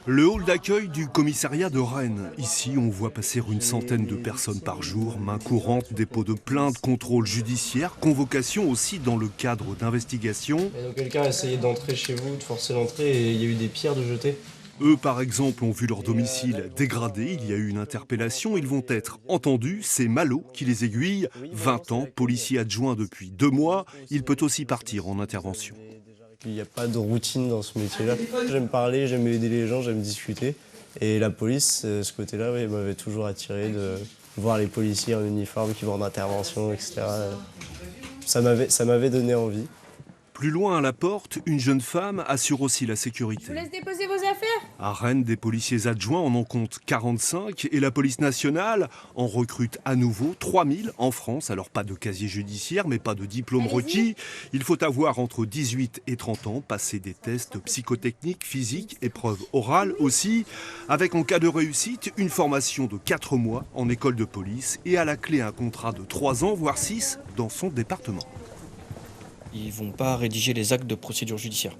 Le hall d'accueil du commissariat de Rennes. Ici, on voit passer une centaine de personnes par jour, main courante, dépôt de plainte, contrôle judiciaire, convocation aussi dans le cadre d'investigations. Et donc quelqu'un a essayé d'entrer chez vous, de forcer l'entrée et il y a eu des pierres de jetées. Eux, par exemple, ont vu leur domicile dégradé. Il y a eu une interpellation. Ils vont être entendus. C'est Malo qui les aiguille. 20 ans, policier adjoint depuis 2 mois. Il peut aussi partir en intervention. Il n'y a pas de routine dans ce métier-là. J'aime parler, j'aime aider les gens, j'aime discuter. Et la police, ce côté-là, oui, m'avait toujours attiré de voir les policiers en uniforme qui vont en intervention, etc. Ça m'avait donné envie. Plus loin à la porte, une jeune femme assure aussi la sécurité. Je vous laisse déposer vos affaires. À Rennes, des policiers adjoints en comptent 45 et la police nationale en recrute à nouveau 3000 en France. Alors pas de casier judiciaire, mais pas de diplôme requis. Il faut avoir entre 18 et 30 ans, passer des tests psychotechniques, physiques, épreuves orales aussi, avec en cas de réussite une formation de 4 mois en école de police et à la clé un contrat de 3 ans, voire 6 dans son département. Ils ne vont pas rédiger les actes de procédure judiciaire.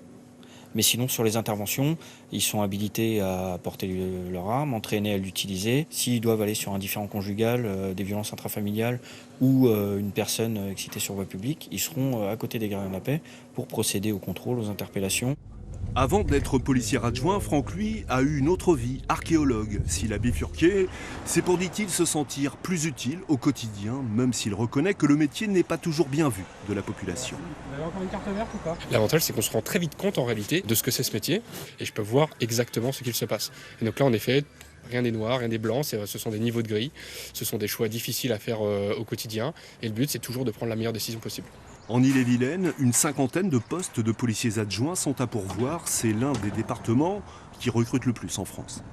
Mais sinon, sur les interventions, ils sont habilités à porter leur arme, entraînés à l'utiliser. S'ils doivent aller sur un différend conjugal, des violences intrafamiliales ou une personne excitée sur voie publique, ils seront à côté des gardiens de la paix pour procéder au contrôle, aux interpellations. Avant d'être policier adjoint, Franck, lui, a eu une autre vie, archéologue. S'il a bifurqué, c'est pour, dit-il, se sentir plus utile au quotidien, même s'il reconnaît que le métier n'est pas toujours bien vu de la population. Vous avez encore une carte verte ou pas? L'avantage, c'est qu'on se rend très vite compte en réalité de ce que c'est ce métier et je peux voir exactement ce qu'il se passe. Et donc là, en effet, rien n'est noir, rien n'est blanc, ce sont des niveaux de gris, ce sont des choix difficiles à faire au quotidien et le but, c'est toujours de prendre la meilleure décision possible. En Ille-et-Vilaine, une cinquantaine de postes de policiers adjoints sont à pourvoir. C'est l'un des départements qui recrute le plus en France.